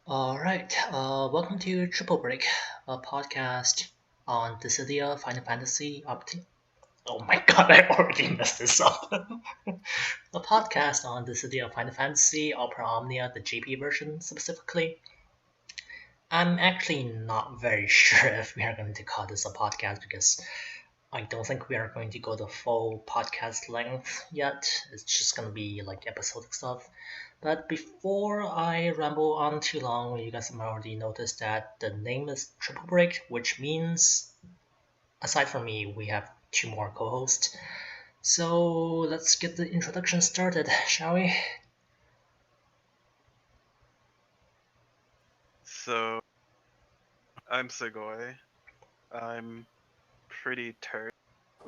All right, welcome to Triple Break, a podcast on Dissidia Final Fantasy Oh my god, I already messed this up. A podcast on Dissidia Final Fantasy Opera Omnia, the JP version specifically. I'm actually not very sure if we are going to call this a podcast because I don't think we are going to go the full podcast length yet. It's just going to be like episodic stuff. But before I ramble on too long, you guys might already noticed that the name is Triple Break, which means, aside from me, we have two more co hosts. So let's get the introduction started, shall we? So, I'm Segoy. I'm pretty turd.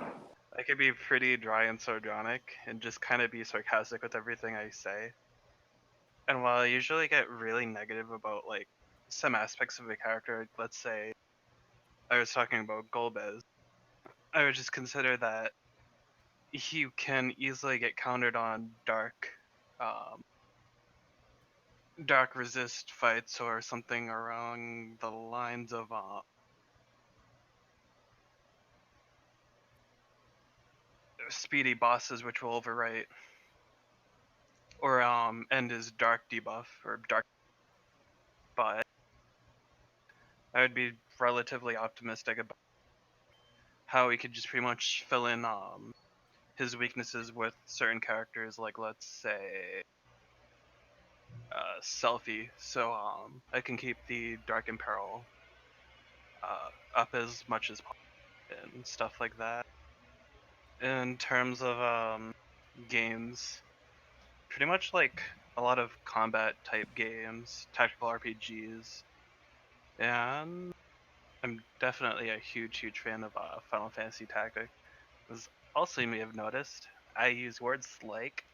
I could be pretty dry and sardonic and just kind of be sarcastic with everything I say. And while I usually get really negative about like some aspects of a character, let's say I was talking about Golbez, I would just consider that he can easily get countered on um, dark resist fights or something along the lines of speedy bosses, which will overwrite or end his dark debuff or dark. But I would be relatively optimistic about how he could just pretty much fill in his weaknesses with certain characters, like let's say Selfie, so I can keep the Dark Imperil up as much as possible and stuff like that. In terms of games, pretty much like a lot of combat type games, tactical RPGs, and I'm definitely a huge fan of Final Fantasy Tactics. As also you may have noticed, I use words like,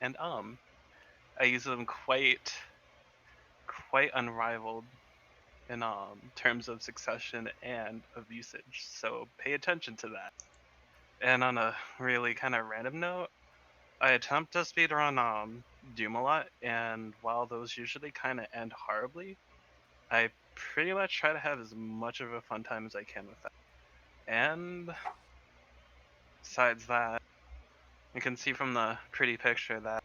and I use them quite unrivaled in terms of succession and of usage. So pay attention to that. And on a really kind of random note, I attempt to speedrun Doom a lot, and while those usually kind of end horribly, I pretty much try to have as much of a fun time as I can with that. And besides that, you can see from the pretty picture that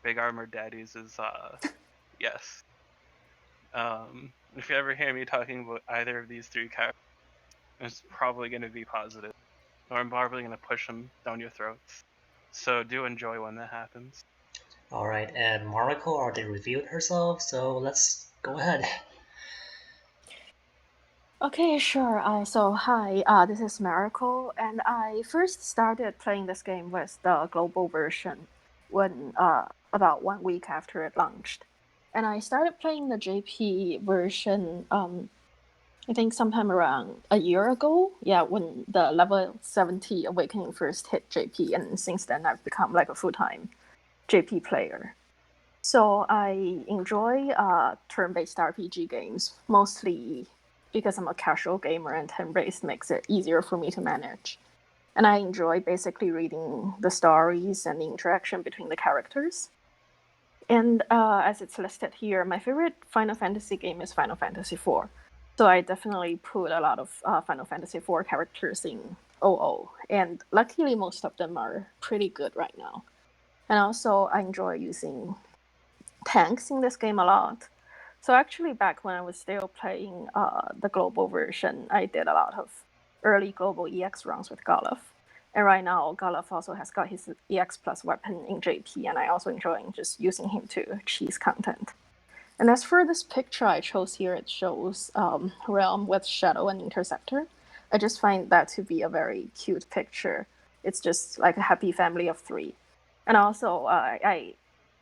Big Armored Daddies is yes. If you ever hear me talking about either of these three characters, it's probably going to be positive, or I'm probably going to push them down your throats. So do enjoy when that happens. All right, and Mariko already revealed herself, so let's go ahead. Okay, sure. Hi, this is Miracle, and I first started playing this game with the global version when about 1 week after it launched, and I started playing the JP version. I think sometime around a year ago. Yeah, when the level 70 Awakening first hit JP, and since then I've become like a full-time JP player. So I enjoy turn-based RPG games mostly because I'm a casual gamer and turn-based makes it easier for me to manage. And I enjoy basically reading the stories and the interaction between the characters. And as it's listed here, my favorite Final Fantasy game is Final Fantasy IV. So I definitely put a lot of Final Fantasy IV characters in OO. And luckily, most of them are pretty good right now. And also, I enjoy using tanks in this game a lot. So actually, back when I was still playing the global version, I did a lot of early global EX runs with Golov. And right now, Golov also has got his EX plus weapon in JP, and I also enjoy just using him to cheese content. And as for this picture I chose here, it shows Realm with Shadow and Interceptor. I just find that to be a very cute picture. It's just like a happy family of three. And also, I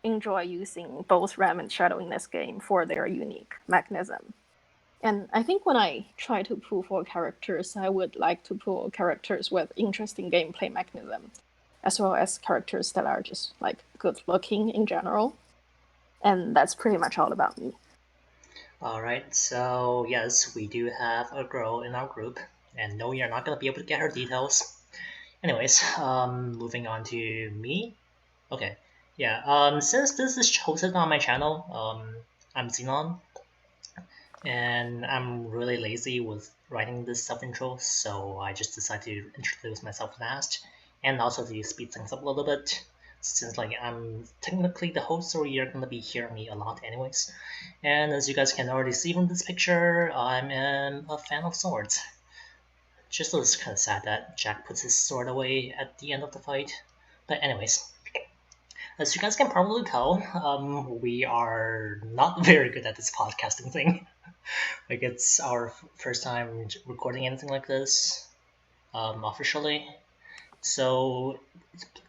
enjoy using both Ram and Shadow in this game for their unique mechanism. And I think when I try to pull for characters, I would like to pull characters with interesting gameplay mechanism, as well as characters that are just like good looking in general. And that's pretty much all about me. Alright, so yes, we do have a girl in our group, and no, you're not gonna be able to get her details. Anyways, moving on to me. Okay, yeah, since this is hosted on my channel, I'm Xenon, and I'm really lazy with writing this self-intro, so I just decided to introduce myself last, and also to speed things up a little bit, since like I'm technically the host, so you're gonna be hearing me a lot anyways. And as you guys can already see from this picture, I'm a fan of swords. Just looks kind of sad that Jack puts his sword away at the end of the fight. But anyways, as you guys can probably tell, we are not very good at this podcasting thing. Like it's our first time recording anything like this officially. So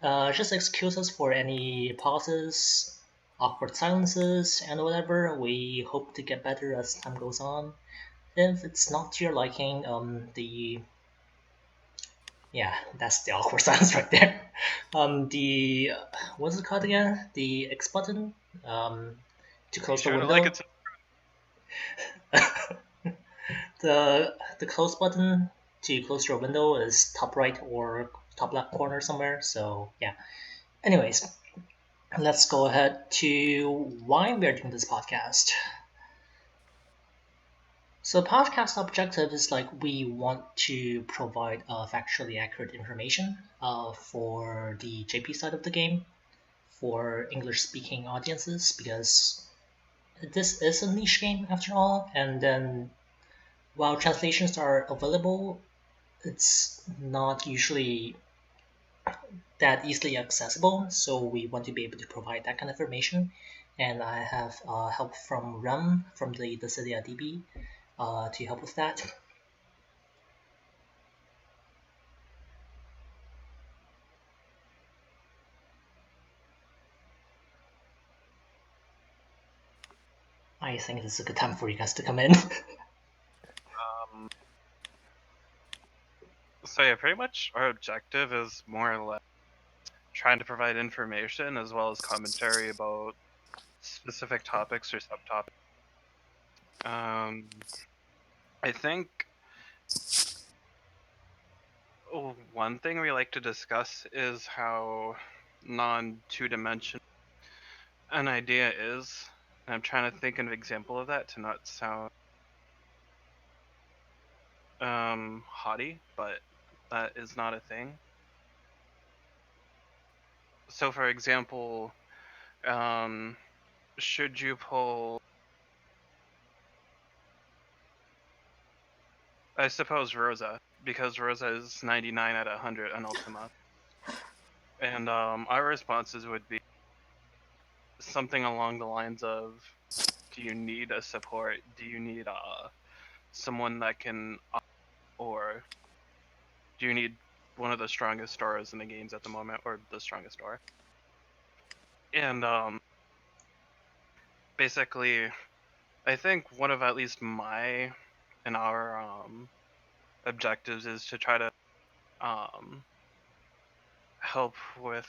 just excuse us for any pauses, awkward silences, and whatever. We hope to get better as time goes on. If it's not to your liking, yeah, that's the awkward silence right there. The what's it called again? The X button to Be close the sure to like window. it. The close button to close your window is top right or top left corner somewhere. So yeah. Anyways, let's go ahead to why we're doing this podcast. So podcast objective is like we want to provide factually accurate information for the JP side of the game for English speaking audiences because this is a niche game after all, and then while translations are available, it's not usually that easily accessible, so we want to be able to provide that kind of information. And I have help from Rem from the Cydia DB to help with that. I think this is a good time for you guys to come in. So yeah, pretty much our objective is more or less trying to provide information as well as commentary about specific topics or subtopics. I think one thing we like to discuss is how non-two-dimensional an idea is. And I'm trying to think of an example of that to not sound haughty, but that is not a thing. So for example, should you pull, I suppose, Rosa, because Rosa is 99 out of 100 on Ultima. And our responses would be something along the lines of, do you need a support? Do you need someone that can, or do you need one of the strongest stars in the games at the moment, or the strongest star? And basically, I think one of at least my and our objectives is to try to help with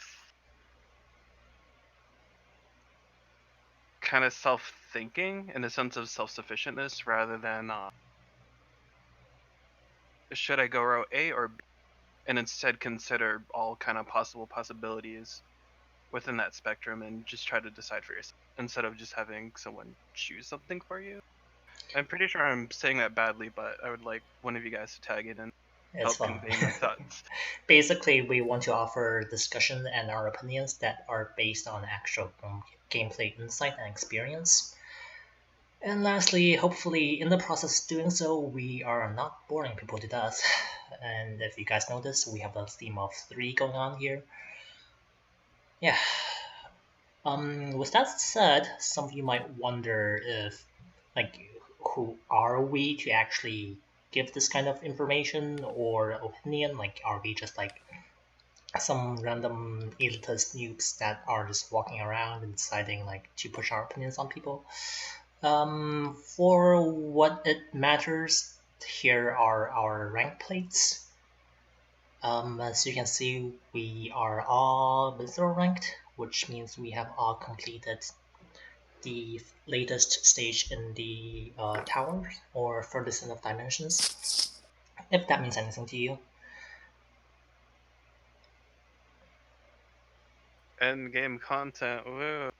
kind of self-thinking in a sense of self-sufficientness rather than should I go route A or B, and instead consider all kind of possible possibilities within that spectrum and just try to decide for yourself instead of just having someone choose something for you. I'm pretty sure I'm saying that badly, but I would like one of you guys to tag it and It's help fun. convey my thoughts. Basically, we want to offer discussion and our opinions that are based on actual gameplay insight and experience. And lastly, hopefully, in the process of doing so, we are not boring people to death. And if you guys notice, we have a theme of 3 going on here. Yeah. With that said, some of you might wonder if, like, who are we to actually give this kind of information or opinion? Like, are we just like some random elitist noobs that are just walking around and deciding like to push our opinions on people? For what it matters, here are our rank plates. As you can see, we are all Visceral ranked, which means we have all completed the latest stage in the tower or furthest end of dimensions, if that means anything to you. End game content, woo.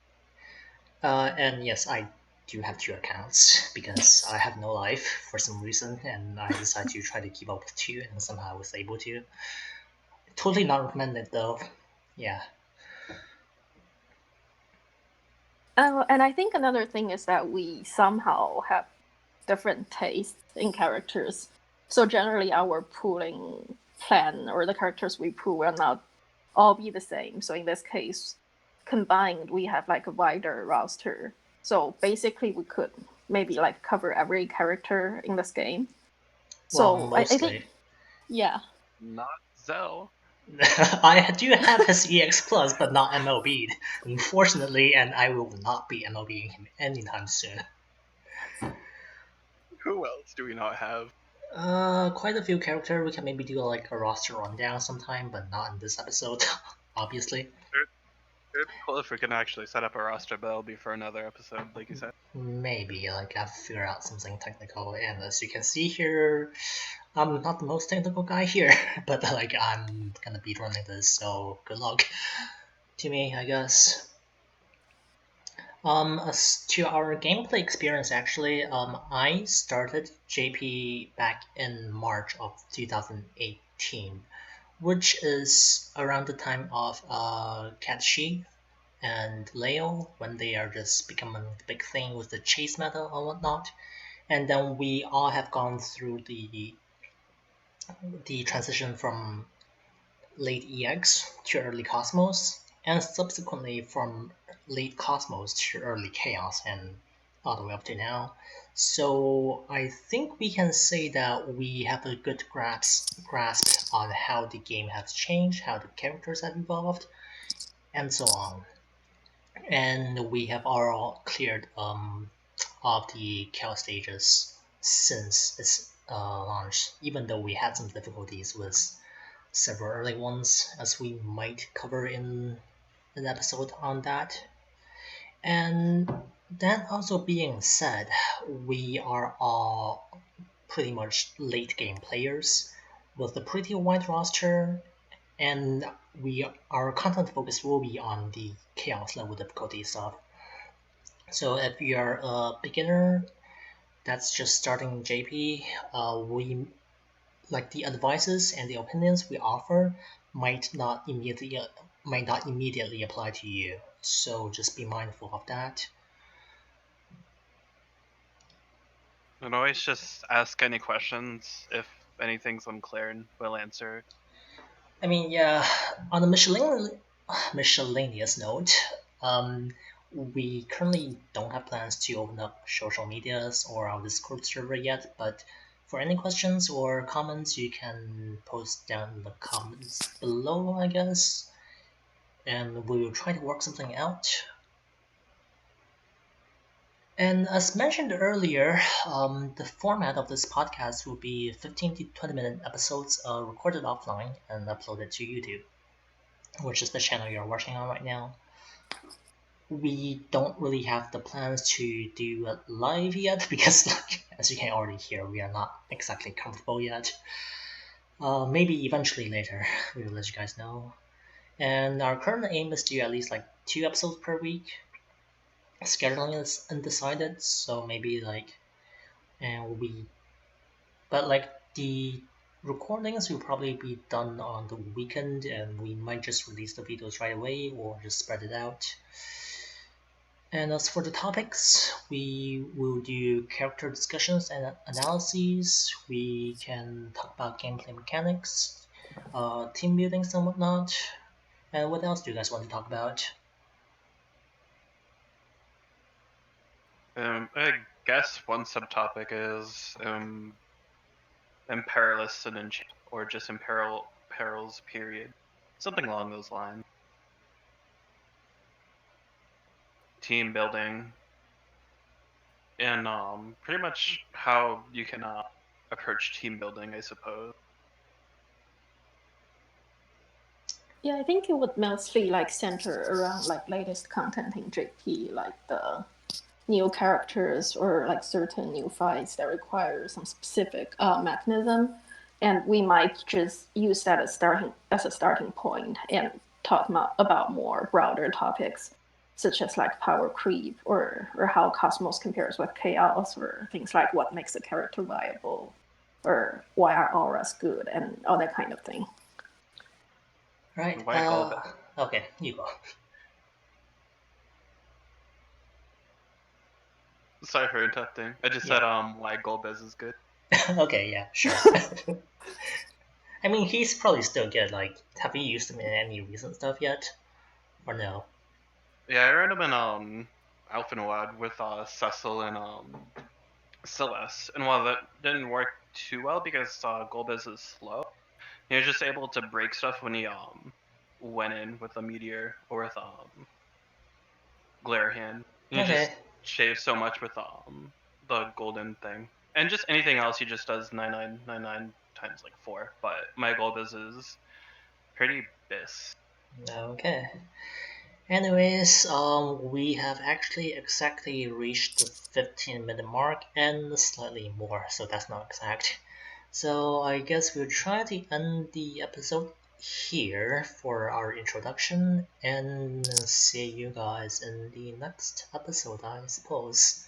And yes, I do have 2 accounts because I have no life for some reason, and I decided to try to keep up with 2, and somehow I was able to. Totally not recommended though. Yeah. And I think another thing is that we somehow have different tastes in characters. So generally, our pooling plan or the characters we pool will not all be the same. So in this case, combined, we have like a wider roster. So basically, we could maybe like cover every character in this game. Well, So I think, mostly. yeah. Not Zell. I do have his EX Plus, but not MLB'd, unfortunately, and I will not be MLBing him anytime soon. Who else do we not have? Quite a few characters. We can maybe do like a roster rundown sometime, but not in this episode, obviously. It'd be cool if we can actually set up a roster, but it'll be for another episode, like you said. Maybe, like, I have to figure out something technical, and as you can see here, I'm not the most technical guy here, but like, I'm gonna be running this, so good luck to me, I guess. As to our gameplay experience, actually, I started JP back in March of 2018, which is around the time of Katshi and Leo when they are just becoming the big thing with the chase meta and whatnot. And then we all have gone through the transition from late EX to early Cosmos, and subsequently from late Cosmos to early Chaos, and all the way up to now. So I think we can say that we have a good grasp on how the game has changed, how the characters have evolved, and so on. And we have all cleared of the Chaos stages since its launch, even though we had some difficulties with several early ones, as we might cover in an episode on that. And that also being said, we are all pretty much late game players with a pretty wide roster, and our content focus will be on the chaos level difficulty stuff. So if you're a beginner that's just starting JP, we like the advices and the opinions we offer might not immediately apply to you. So just be mindful of that. And always just ask any questions if anything's unclear, and we'll answer. I mean, yeah, on a miscellaneous note, we currently don't have plans to open up social medias or our Discord server yet, but for any questions or comments, you can post down in the comments below, I guess, and we will try to work something out. And as mentioned earlier, the format of this podcast will be 15 to 20-minute episodes recorded offline and uploaded to YouTube, which is the channel you're watching on right now. We don't really have the plans to do it live yet because, like, as you can already hear, we are not exactly comfortable yet. Maybe eventually later, we will let you guys know. And our current aim is to do at least like 2 episodes per week. Scheduling is undecided, so maybe like, but like the recordings will probably be done on the weekend, and we might just release the videos right away or just spread it out. And as for the topics, we will do character discussions and analyses. We can talk about gameplay mechanics, team buildings and whatnot. And what else do you guys want to talk about? I guess one subtopic is Imperialists and or just Perils, period. Something along those lines. Team building. And pretty much how you can approach team building, I suppose. Yeah, I think it would mostly like center around like latest content in JP, like the new characters or like certain new fights that require some specific mechanism, and we might just use that as a starting point and talk about more broader topics. such as like power creep or how Cosmos compares with Chaos, or things like what makes a character viable, or why are auras good, and all that kind of thing. Right. Why Golb? Okay, you go. Sorry for interrupting. I just Yeah. said why Golbez is good. Okay, yeah, sure. I mean, he's probably still good. Like, have you used him in any recent stuff yet? Or no? Yeah, I ran him in Alpha Noir with Cecil and Celeste, and while that didn't work too well because Golbez is slow, he was just able to break stuff when he went in with a meteor or with glare hand. He just Okay. shaves so much with the golden thing, and just anything else he just does 9999 times like 4. But my Golbez is pretty bis. Okay. Anyways, we have actually exactly reached the 15-minute mark and slightly more, so that's not exact. So I guess we'll try to end the episode here for our introduction and see you guys in the next episode, I suppose.